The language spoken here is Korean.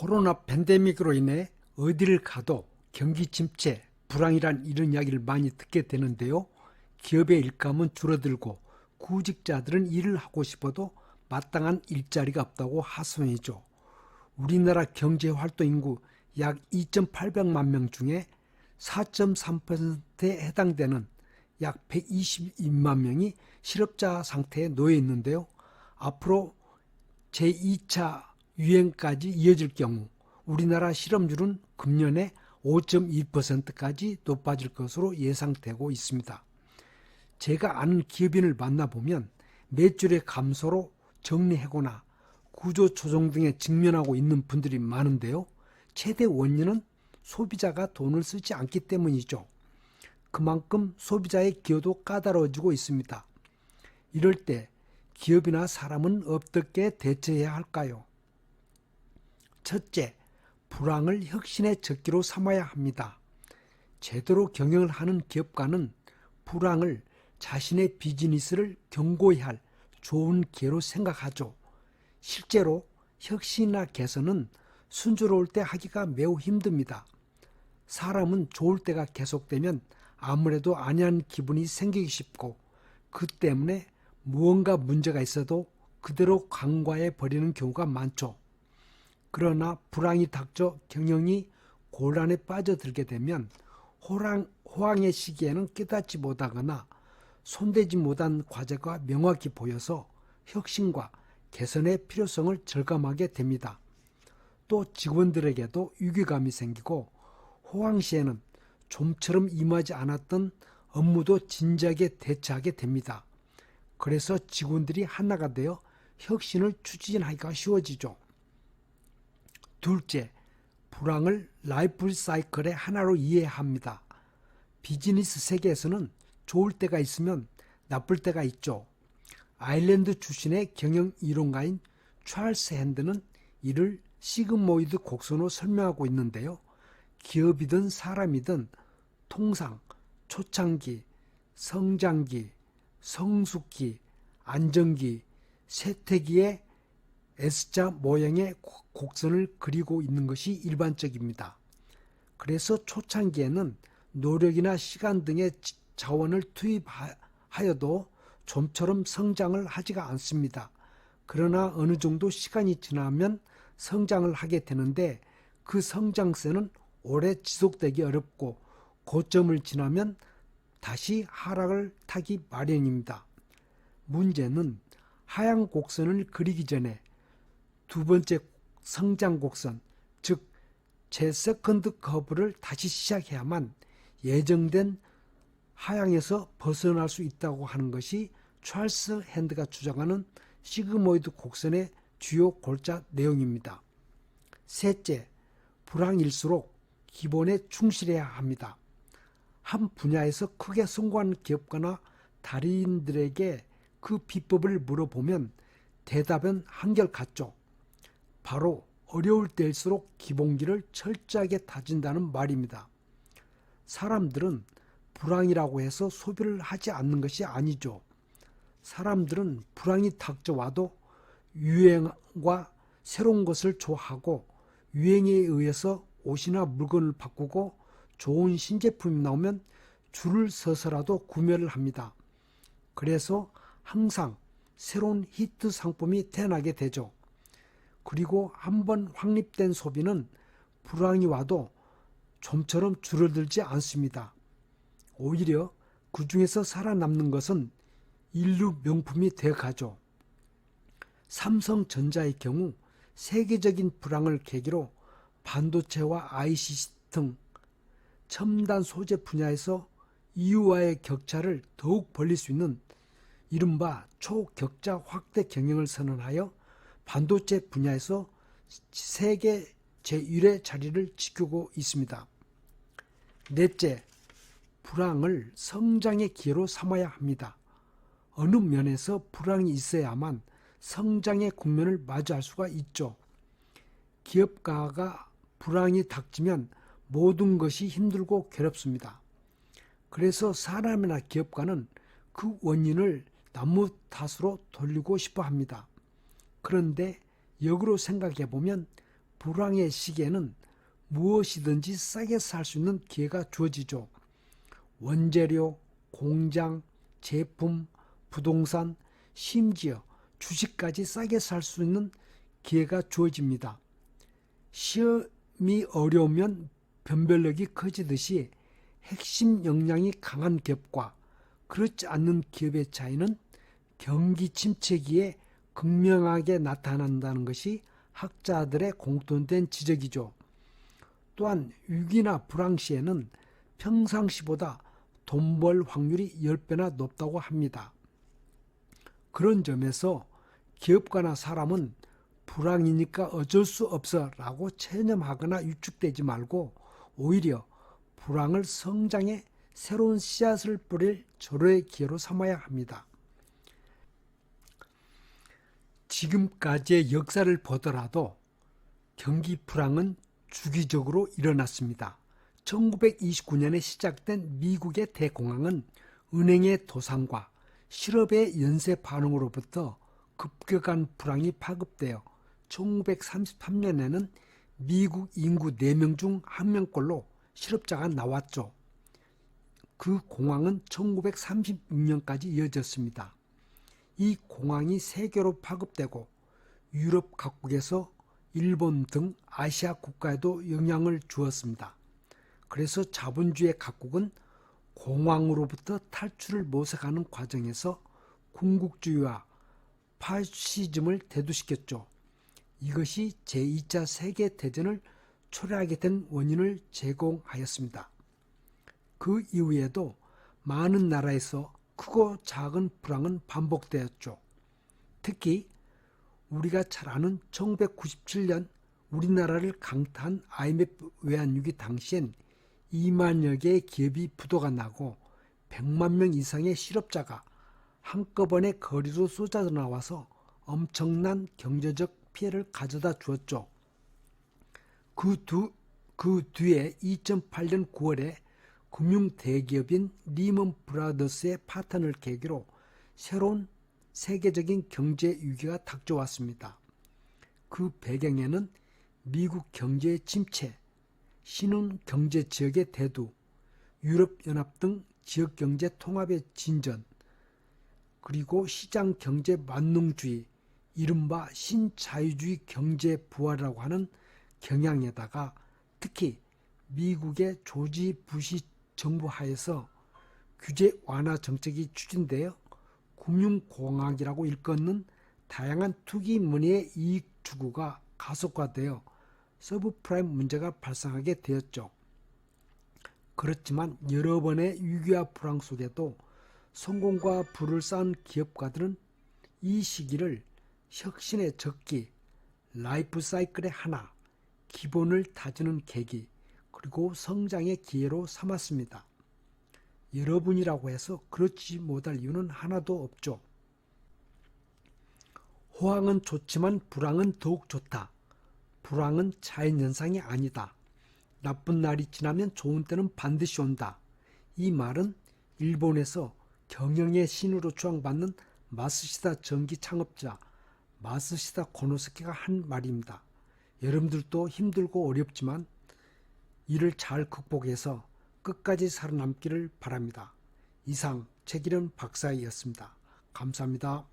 코로나 팬데믹으로 인해 어디를 가도 경기 침체, 불황이란 이런 이야기를 많이 듣게 되는데요. 기업의 일감은 줄어들고 구직자들은 일을 하고 싶어도 마땅한 일자리가 없다고 하소연이죠. 우리나라 경제활동 인구 약 2,800만 명 중에 4.3%에 해당되는 약 122만 명이 실업자 상태에 놓여 있는데요. 앞으로 제2차 유행까지 이어질 경우 우리나라 실업률은 금년에 5.2%까지 높아질 것으로 예상되고 있습니다. 제가 아는 기업인을 만나보면 매출의 감소로 정리해고나 구조조정 등에 직면하고 있는 분들이 많은데요. 최대 원인은 소비자가 돈을 쓰지 않기 때문이죠. 그만큼 소비자의 기여도 까다로워지고 있습니다. 이럴 때 기업이나 사람은 어떻게 대처해야 할까요? 첫째, 불황을 혁신의 적기로 삼아야 합니다. 제대로 경영을 하는 기업가는 불황을 자신의 비즈니스를 견고히 할 좋은 기회로 생각하죠. 실제로 혁신이나 개선은 순조로울 때 하기가 매우 힘듭니다. 사람은 좋을 때가 계속되면 아무래도 안이한 기분이 생기기 쉽고 그 때문에 무언가 문제가 있어도 그대로 간과해 버리는 경우가 많죠. 그러나 불황이 닥쳐 경영이 곤란에 빠져들게 되면 호황의 시기에는 깨닫지 못하거나 손대지 못한 과제가 명확히 보여서 혁신과 개선의 필요성을 절감하게 됩니다. 또 직원들에게도 위기감이 생기고 호황 시에는 좀처럼 임하지 않았던 업무도 진지하게 대처하게 됩니다. 그래서 직원들이 하나가 되어 혁신을 추진하기가 쉬워지죠. 둘째, 불황을 라이프 사이클의 하나로 이해합니다. 비즈니스 세계에서는 좋을 때가 있으면 나쁠 때가 있죠. 아일랜드 출신의 경영 이론가인 찰스 핸드는 이를 시그모이드 곡선으로 설명하고 있는데요. 기업이든 사람이든 통상 초창기, 성장기, 성숙기, 안정기, 쇠퇴기의 S자 모양의 곡선을 그리고 있는 것이 일반적입니다. 그래서 초창기에는 노력이나 시간 등의 자원을 투입하여도 좀처럼 성장을 하지가 않습니다. 그러나 어느 정도 시간이 지나면 성장을 하게 되는데 그 성장세는 오래 지속되기 어렵고 고점을 지나면 다시 하락을 타기 마련입니다. 문제는 하향 곡선을 그리기 전에 두 번째 성장 곡선, 즉 제2nd 커브를 다시 시작해야만 예정된 하향에서 벗어날 수 있다고 하는 것이 찰스 핸드가 주장하는 시그모이드 곡선의 주요 골자 내용입니다. 셋째, 불황일수록 기본에 충실해야 합니다. 한 분야에서 크게 성공한 기업가나 달인들에게 그 비법을 물어보면 대답은 한결같죠. 바로 어려울 때일수록 기본기를 철저하게 다진다는 말입니다. 사람들은 불황이라고 해서 소비를 하지 않는 것이 아니죠. 사람들은 불황이 닥쳐와도 유행과 새로운 것을 좋아하고 유행에 의해서 옷이나 물건을 바꾸고 좋은 신제품이 나오면 줄을 서서라도 구매를 합니다. 그래서 항상 새로운 히트 상품이 태어나게 되죠. 그리고 한번 확립된 소비는 불황이 와도 좀처럼 줄어들지 않습니다. 오히려 그 중에서 살아남는 것은 인류 명품이 되어가죠. 삼성전자의 경우 세계적인 불황을 계기로 반도체와 ICC 등 첨단 소재 분야에서 EU와의 격차를 더욱 벌릴 수 있는 이른바 초격자 확대 경영을 선언하여 반도체 분야에서 세계 제1의 자리를 지키고 있습니다. 넷째, 불황을 성장의 기회로 삼아야 합니다. 어느 면에서 불황이 있어야만 성장의 국면을 마주할 수가 있죠. 기업가가 불황이 닥치면 모든 것이 힘들고 괴롭습니다. 그래서 사람이나 기업가는 그 원인을 나무 탓으로 돌리고 싶어 합니다. 그런데 역으로 생각해 보면 불황의 시기에는 무엇이든지 싸게 살 수 있는 기회가 주어지죠. 원재료, 공장, 제품, 부동산, 심지어 주식까지 싸게 살 수 있는 기회가 주어집니다. 시험이 어려우면 변별력이 커지듯이 핵심 역량이 강한 기업과 그렇지 않는 기업의 차이는 경기 침체기에 극명하게 나타난다는 것이 학자들의 공통된 지적이죠. 또한 위기나 불황 시에는 평상시보다 돈 벌 확률이 10배나 높다고 합니다. 그런 점에서 기업가나 사람은 불황이니까 어쩔 수 없어 라고 체념하거나 위축되지 말고 오히려 불황을 성장의 새로운 씨앗을 뿌릴 절호의 기회로 삼아야 합니다. 지금까지의 역사를 보더라도 경기 불황은 주기적으로 일어났습니다. 1929년에 시작된 미국의 대공황은 은행의 도산과 실업의 연쇄 반응으로부터 급격한 불황이 파급되어 1933년에는 미국 인구 4명 중 1명꼴로 실업자가 나왔죠. 그 공황은 1936년까지 이어졌습니다. 이 공황이 세계로 파급되고 유럽 각국에서 일본 등 아시아 국가에도 영향을 주었습니다. 그래서 자본주의 각국은 공황으로부터 탈출을 모색하는 과정에서 군국주의와 파시즘을 대두시켰죠. 이것이 제2차 세계대전을 초래하게 된 원인을 제공하였습니다. 그 이후에도 많은 나라에서 크고 작은 불황은 반복되었죠. 특히 우리가 잘 아는 1997년 우리나라를 강타한 IMF 외환위기 당시엔 2만여 개의 기업이 부도가 나고 100만 명 이상의 실업자가 한꺼번에 거리로 쏟아져 나와서 엄청난 경제적 피해를 가져다 주었죠. 그 뒤에 2008년 9월에 금융 대기업인 리먼 브라더스의 파탄을 계기로 새로운 세계적인 경제 위기가 닥쳐왔습니다. 그 배경에는 미국 경제의 침체, 신흥 경제 지역의 대두, 유럽연합 등 지역 경제 통합의 진전, 그리고 시장 경제 만능주의, 이른바 신자유주의 경제 부활이라고 하는 경향에다가 특히 미국의 조지 부시 정부 하에서 규제 완화 정책이 추진되어 금융공황이라고 일컫는 다양한 투기 문의의 이익 추구가 가속화되어 서브프라임 문제가 발생하게 되었죠. 그렇지만 여러 번의 위기와 불황 속에도 성공과 부를 쌓은 기업가들은 이 시기를 혁신의 적기, 라이프 사이클의 하나, 기본을 다지는 계기, 그리고 성장의 기회로 삼았습니다. 여러분이라고 해서 그렇지 못할 이유는 하나도 없죠. 호황은 좋지만 불황은 더욱 좋다. 불황은 자연현상이 아니다. 나쁜 날이 지나면 좋은 때는 반드시 온다. 이 말은 일본에서 경영의 신으로 추앙받는 마쓰시다 전기 창업자 마쓰시다 고노스케가 한 말입니다. 여러분들도 힘들고 어렵지만 이를 잘 극복해서 끝까지 살아남기를 바랍니다. 이상 책 읽은 박사이었습니다. 감사합니다.